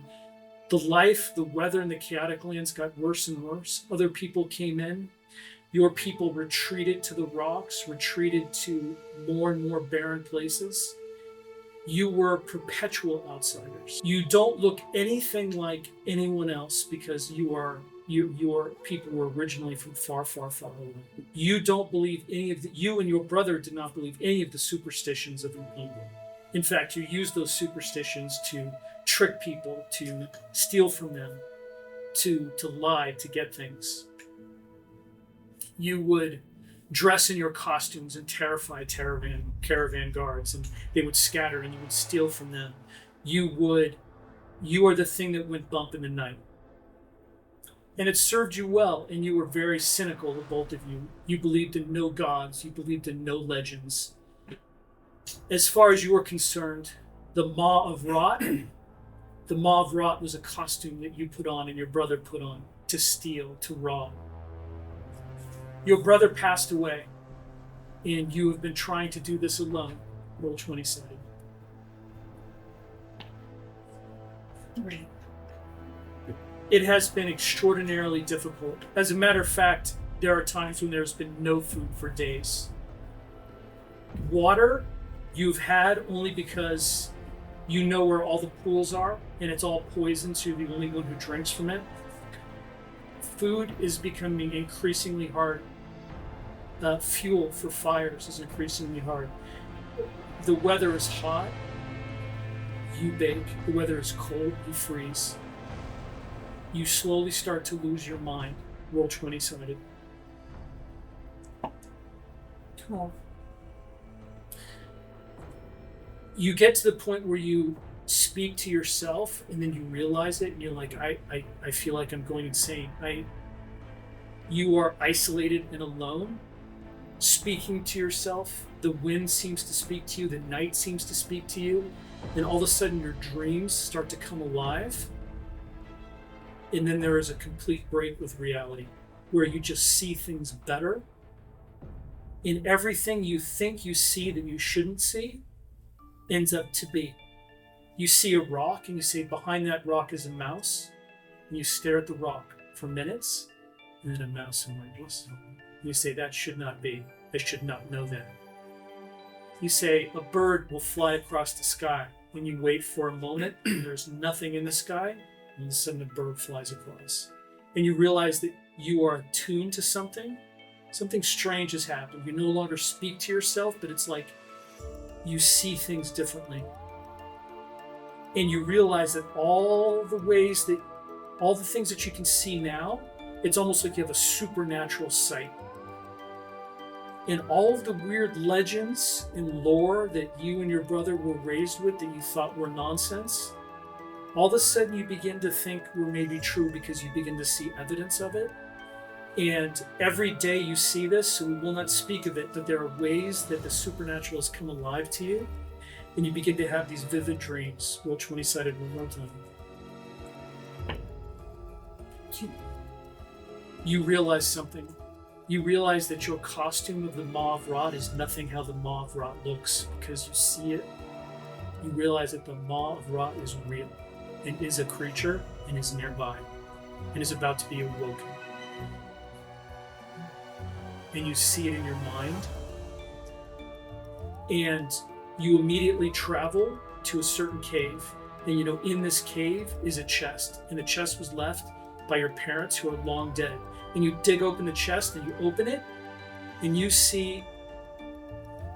The life, the weather in the Chaotic Lands got worse and worse. Other people came in. Your people retreated to the rocks, retreated to more and more barren places. You were perpetual outsiders. You don't look anything like anyone else because your people were originally from far, far, far away. You don't believe you and your brother did not believe any of the superstitions of your people. In fact, you used those superstitions to trick people, to steal from them, to lie, to get things. You would dress in your costumes and terrify caravan guards, and they would scatter and you would steal from them. You are the thing that went bump in the night. And it served you well, and you were very cynical, the both of you. You believed in no gods, you believed in no legends. As far as you were concerned, the Maw of Rot was a costume that you put on and your brother put on to steal, to rob. Your brother passed away, and you have been trying to do this alone. Roll 20-sided. Right. It has been extraordinarily difficult. As a matter of fact, there are times when there's been no food for days. Water you've had only because you know where all the pools are, and it's all poison, so you're the only one who drinks from it. Food is becoming increasingly hard. Fuel for fires is increasingly hard. The weather is hot, you bake. The weather is cold, you freeze. You slowly start to lose your mind. Roll 20-sided. 12. You get to the point where you speak to yourself, and then you realize it, and you're like, I feel like I'm going insane. You are isolated and alone, speaking to yourself. The wind seems to speak to you, the night seems to speak to you, and all of a sudden your dreams start to come alive. And then there is a complete break with reality, where you just see things better. And everything you think you see that you shouldn't see ends up to be. You see a rock and you say, behind that rock is a mouse. And you stare at the rock for minutes, and then a mouse emerges. And you say, that should not be. I should not know that. You say, a bird will fly across the sky. and you wait for a moment, and there's nothing in the sky, and all of a sudden a bird flies across. And you realize that you are attuned to something. Something strange has happened. You no longer speak to yourself, but it's like you see things differently. And you realize that all the things that you can see now, it's almost like you have a supernatural sight. And all of the weird legends and lore that you and your brother were raised with that you thought were nonsense, all of a sudden you begin to think were maybe true because you begin to see evidence of it. And every day you see this, so we will not speak of it, but there are ways that the supernatural has come alive to you, and you begin to have these vivid dreams. Roll 20-sided one more time. 2. You realize something. You realize that your costume of the Maw of Rot is nothing how the Maw of Rot looks, because you see it. You realize that the Maw of Rot is real, and is a creature, and is nearby, and is about to be awoken. And you see it in your mind, and you immediately travel to a certain cave, and you know in this cave is a chest, and the chest was left by your parents who are long dead. And you dig open the chest, and you open it, and you see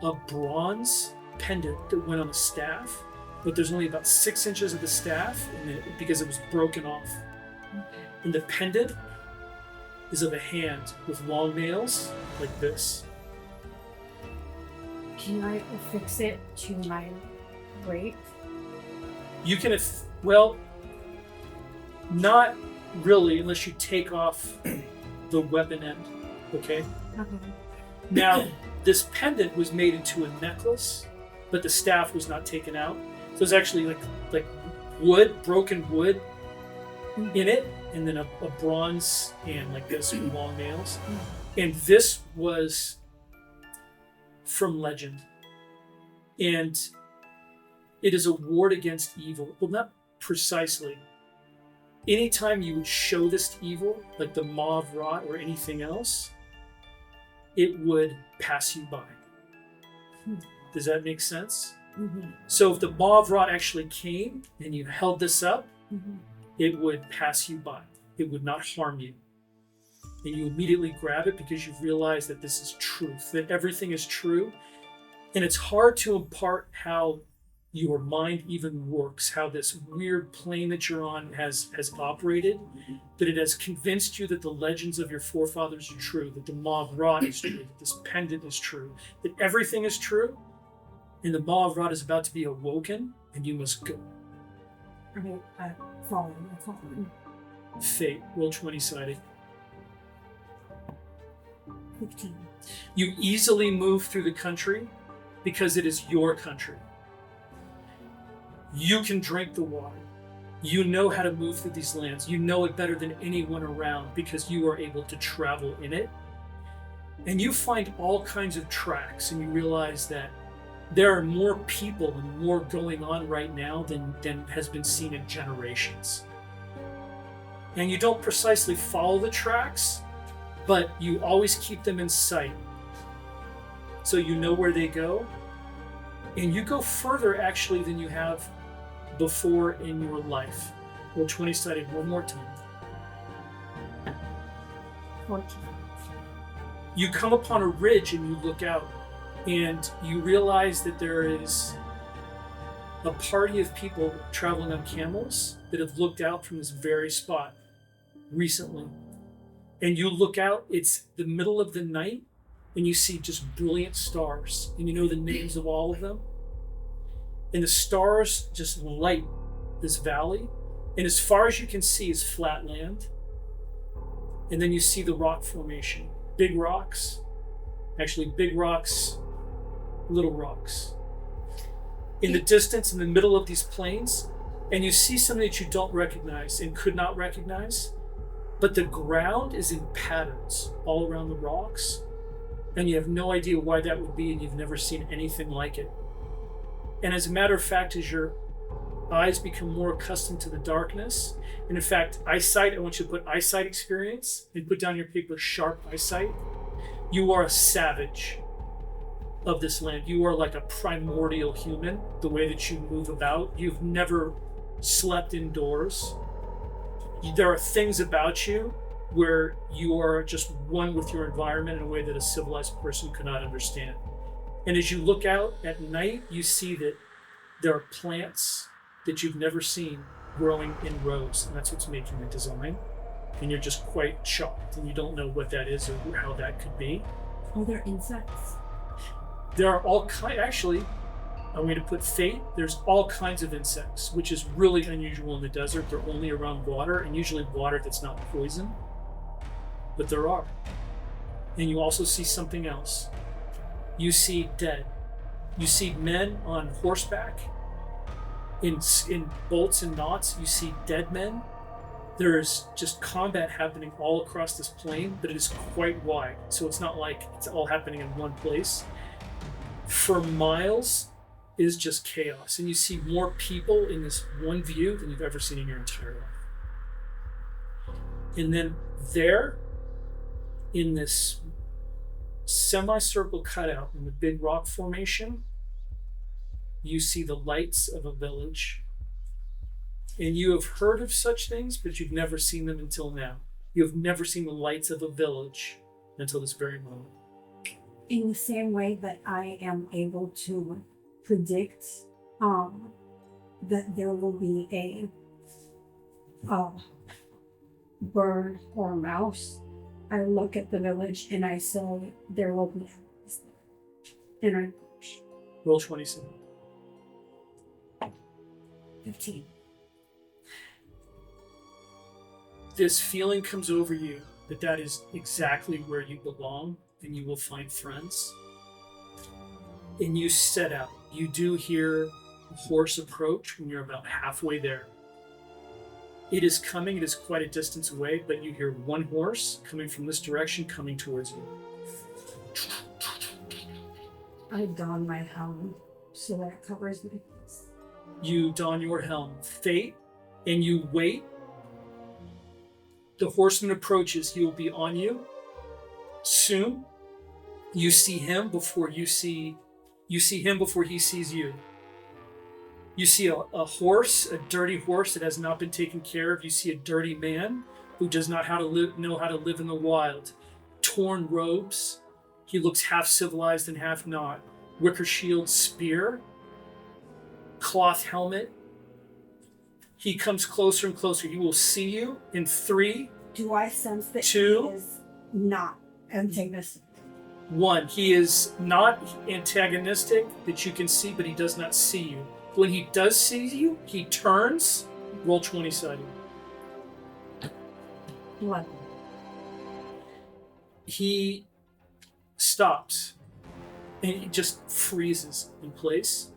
a bronze pendant that went on a staff, but there's only about 6 inches of the staff, because it was broken off. And the pendant is of a hand with long nails like this. Can I affix it to my weight? You can, not really, unless you take off the weapon end, okay? Okay. Now, this pendant was made into a necklace, but the staff was not taken out. So it's actually like wood, broken wood in it, and then a bronze hand like this with long nails. And this was from legend. And it is a ward against evil. Well, not precisely. Anytime you would show this to evil, like the Maw of Rot or anything else, it would pass you by. Does that make sense? Mm-hmm. So if the Maw of Rot actually came and you held this up, Mm-hmm. it would pass you by. It would not harm you. And you immediately grab it because you've realized that this is truth, that everything is true. And it's hard to impart how your mind even works, how this weird plane that you're on has operated, that it has convinced you that the legends of your forefathers are true, that the Maw of Rot is true, that this pendant is true, that everything is true, and the Maw of Rot is about to be awoken, and you must go. Okay, falling. Fate, roll 20-sided. 15. You easily move through the country because it is your country. You can drink the water. You know how to move through these lands. You know it better than anyone around because you are able to travel in it. And you find all kinds of tracks, and you realize that there are more people and more going on right now than has been seen in generations. And you don't precisely follow the tracks, but you always keep them in sight. So you know where they go. And you go further actually than you have before in your life. Roll 20-sided one more time. 14. You come upon a ridge and you look out, and you realize that there is a party of people traveling on camels that have looked out from this very spot recently. And you look out, it's the middle of the night, and you see just brilliant stars, and you know the names of all of them. And the stars just light this valley, and as far as you can see is flat land. And then you see the rock formation, big rocks, little rocks. In the distance, in the middle of these plains, and you see something that you don't recognize and could not recognize, but the ground is in patterns all around the rocks, and you have no idea why that would be, and you've never seen anything like it. And as a matter of fact, as your eyes become more accustomed to the darkness, and in fact, eyesight, I want you to put eyesight experience and put down your paper sharp eyesight. You are a savage. of this land. You are like a primordial human, the way that you move about. You've never slept indoors. There are things about you where you are just one with your environment in a way that a civilized person could not understand. And as you look out at night, you see that there are plants that you've never seen growing in rows, and that's what's making the design. And you're just quite shocked, and you don't know what that is or how that could be. Are there insects? There are all kinds, actually, I'm going to put fate, there's all kinds of insects, which is really unusual in the desert. They're only around water, and usually water that's not poison, but there are. And you also see something else. You see dead. You see men on horseback, in bolts and knots. You see dead men. There is just combat happening all across this plain, but it is quite wide. So it's not like it's all happening in one place. For miles is just chaos. And you see more people in this one view than you've ever seen in your entire life. And then there, in this semicircle cutout in the big rock formation, you see the lights of a village. And you have heard of such things, but you've never seen them until now. You have never seen the lights of a village until this very moment. In the same way that I am able to predict that there will be a bird or a mouse, I look at the village and I say there will be animals there. And I Roll 27. 15. This feeling comes over you that is exactly where you belong and you will find friends. And you set out. You do hear a horse approach when you're about halfway there. It is coming, it is quite a distance away, but you hear one horse coming from this direction coming towards you. I don my helm so that it covers my face. You don your helm, Fate, and you wait. The horseman approaches, he will be on you soon. You see him before he sees you. You see a horse, a dirty horse that has not been taken care of. You see a dirty man who does not know how to live in the wild. Torn robes. He looks half civilized and half not. Wicker shield spear. Cloth helmet. He comes closer and closer. He will see you in 3. Do I sense that 2. he is not antagonistic? 1. He is not antagonistic that you can see, but he does not see you. When he does see you, he turns. Roll 20 sided. 11. He stops and he just freezes in place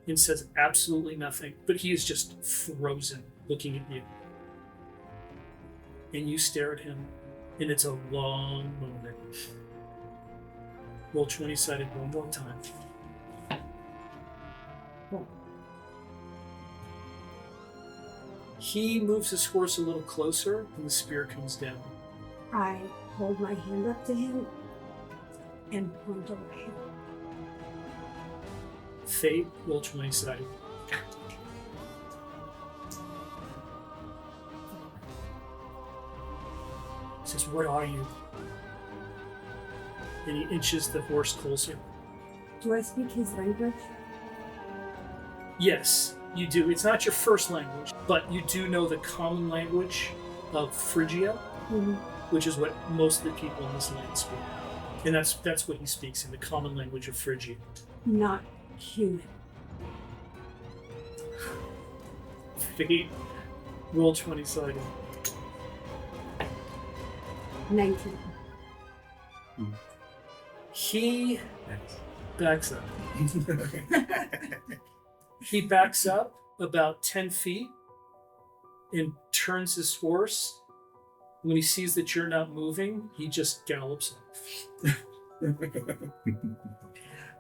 and says absolutely nothing, but he is just frozen looking at you. And you stare at him, and it's a long moment. Roll 20 sided one more time. He moves his horse a little closer, and the spear comes down. I hold my hand up to him and point away. Fate, roll 20 sided. He says, "What are you?" And he inches the horse closer. Do I speak his language? Yes, you do. It's not your first language, but you do know the common language of Phrygia, which is what most of the people in this land speak. And that's what he speaks in, the common language of Phrygia. Not human. Fate, roll 20 sided. 19. He backs up. He backs up about 10 feet and turns his horse. When he sees that you're not moving, he just gallops off.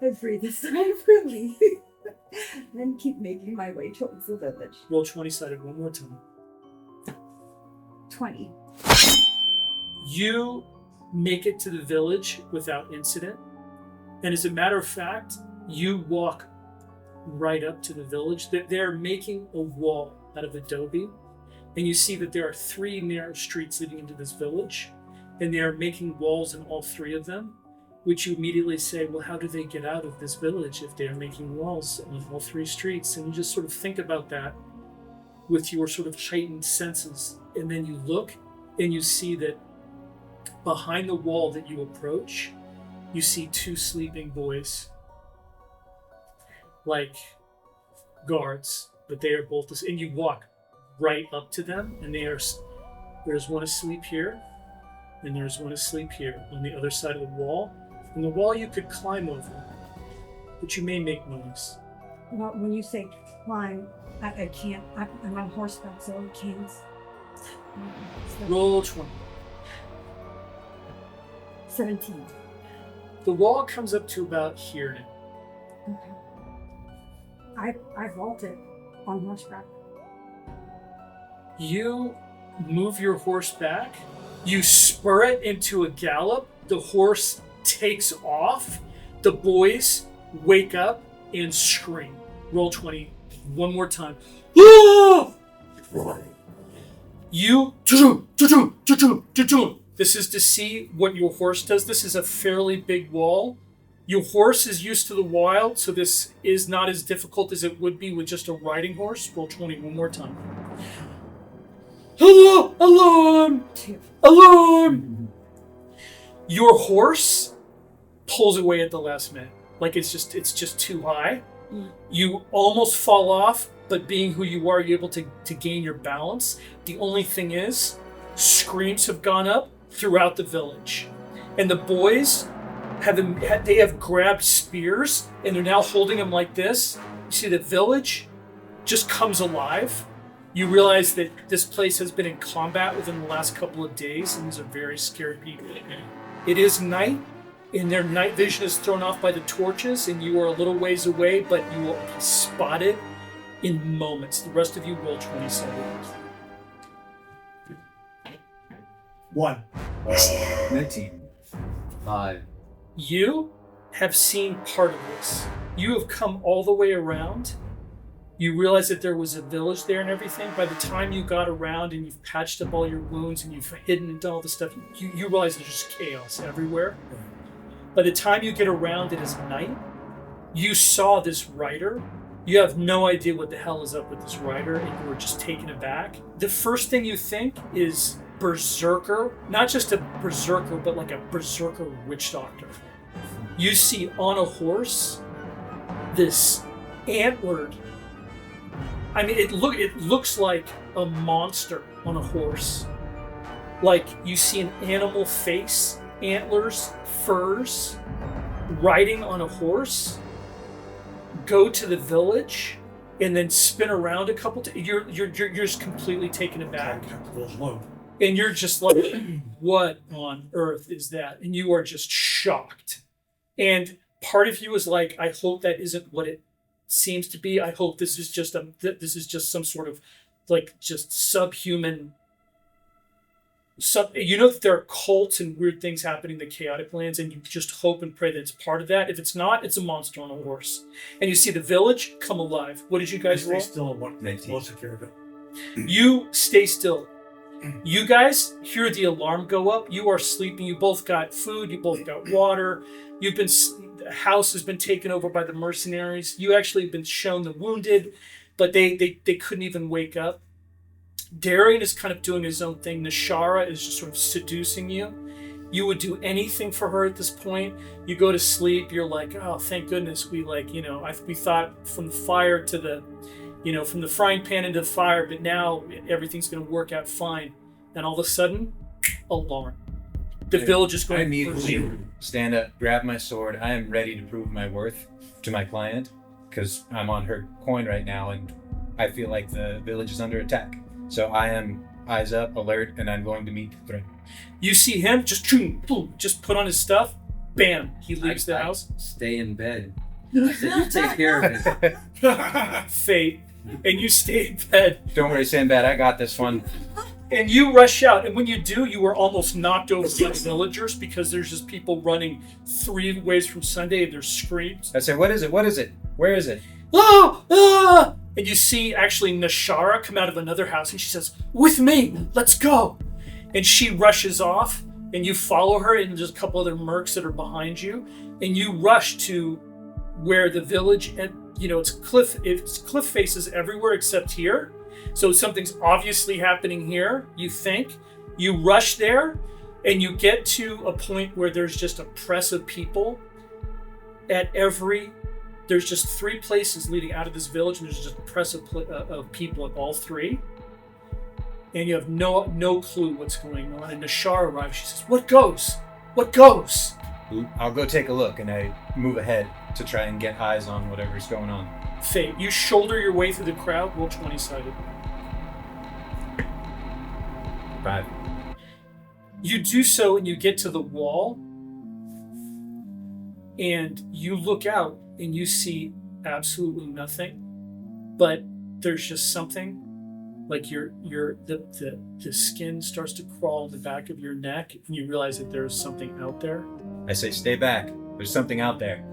I breathe a sigh of relief. Then keep making my way towards the village. Roll 20 sided one more time. 20. You make it to the village without incident. And as a matter of fact, you walk right up to the village. They're making a wall out of adobe. And you see that there are 3 narrow streets leading into this village. And they are making walls in all 3 of them, which you immediately say, well, how do they get out of this village if they are making walls on all 3 streets? And you just sort of think about that with your sort of heightened senses. And then you look and you see that behind the wall that you approach, you see 2 sleeping boys, like guards, but they are both, and you walk right up to them, and there's one asleep here, and there's one asleep here on the other side of the wall. And the wall you could climb over, but you may make noise. Well, when you say climb, I can't. I'm on horseback, so I can't. Roll 20. 17. The wall comes up to about here now. Okay. I vaulted on horseback. You move your horse back. You spur it into a gallop. The horse takes off. The boys wake up and scream. Roll 20 one more time. Ah! You. This is to see what your horse does. This is a fairly big wall. Your horse is used to the wild, so this is not as difficult as it would be with just a riding horse. Roll 20 one more time. Hello! Alarm! 2. Alarm! Your horse pulls away at the last minute. Like it's just too high. You almost fall off, but being who you are, you're able to gain your balance. The only thing is, screams have gone up throughout the village. And the boys have grabbed spears, and they're now holding them like this. You see the village just comes alive. You realize that this place has been in combat within the last couple of days, and these are very scary people. It is night, and their night vision is thrown off by the torches, and you are a little ways away, but you will be spotted in moments. The rest of you roll 27. 1. 19. 5. You have seen part of this. You have come all the way around. You realize that there was a village there and everything. By the time you got around and you've patched up all your wounds and you've hidden and done all this stuff, you realize there's just chaos everywhere. By the time you get around, it is night. You saw this rider. You have no idea what the hell is up with this rider, and you were just taken aback. The first thing you think is berserker. Not just a berserker, but like a berserker witch doctor. You see on a horse this antlered. I mean, it looks like a monster on a horse. Like you see an animal face, antlers, furs, riding on a horse, go to the village, and then spin around a couple times. You're just completely taken aback. And you're just like, what on earth is that? And you are just shocked. And part of you is like, I hope that isn't what it seems to be. I hope this is just some sort of like just subhuman. You know that there are cults and weird things happening in the chaotic lands, and you just hope and pray that it's part of that. If it's not, it's a monster on a horse. And you see the village come alive. What did you guys roll? Stay still and let's take care of it. You stay still. You guys hear the alarm go up. You are sleeping. You both got food. You both got water. The house has been taken over by the mercenaries. You actually have been shown the wounded, but they couldn't even wake up. Darian is kind of doing his own thing. Nashara is just sort of seducing you. You would do anything for her at this point. You go to sleep. You're like, oh, thank goodness we we thought from the fire to the, from the frying pan into the fire, but now everything's going to work out fine. And all of a sudden, alarm. The village is going. I immediately stand up, grab my sword. I am ready to prove my worth to my client because I'm on her coin right now, and I feel like the village is under attack. So I am eyes up, alert, and I'm going to meet the threat. You see him just put on his stuff. Bam! He leaves the house. Stay in bed. I said, you take care of it. Fate. And you stay in bed. Don't worry, Sinbad. I got this one. And you rush out, and when you do, you are almost knocked over by villagers because there's just people running 3 ways from Sunday, and there's screams. I say, what is it? What is it? Where is it? Ah! Ah! And you see actually Nashara come out of another house, and she says, "With me, let's go." And she rushes off, and you follow her, and there's a couple other mercs that are behind you, and you rush to where the village, and it's cliff faces everywhere except here. So something's obviously happening here, you think. You rush there, and you get to a point where there's just a press of people there's just 3 places leading out of this village, and there's just a press of people at all 3. And you have no clue what's going on. And Nashar arrives. She says, "What goes? What goes?" I'll go take a look, and I move ahead to try and get eyes on whatever's going on. Fate, you shoulder your way through the crowd. Roll 20-sided. 5. You do so, and you get to the wall, and you look out, and you see absolutely nothing. But there's just something, like the skin starts to crawl in the back of your neck, and you realize that there's something out there. I say, stay back. There's something out there.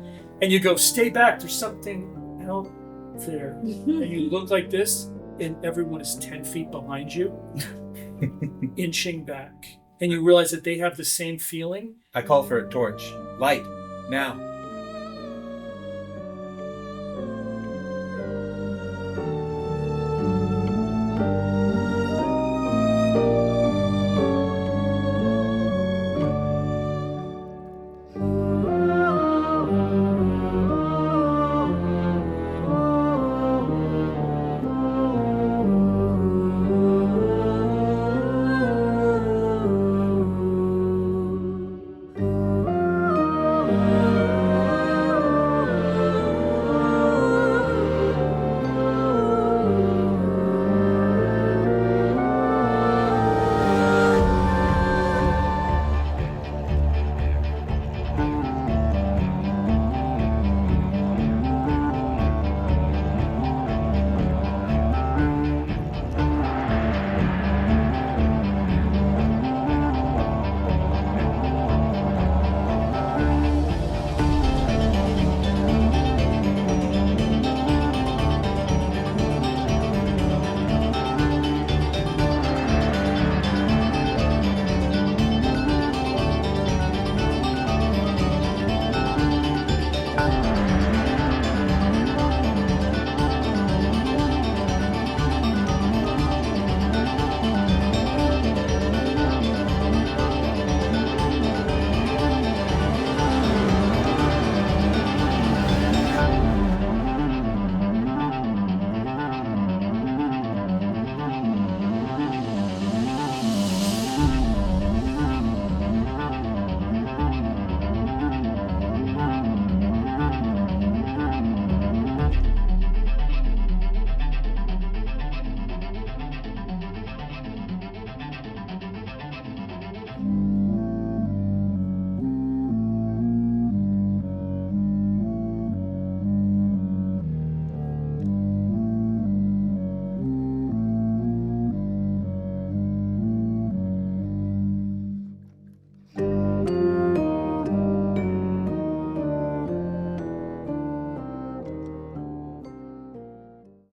And you go, "Stay back, there's something out there." And you look like this, and everyone is 10 feet behind you, inching back. And you realize that they have the same feeling. I call for a torch. Light, now.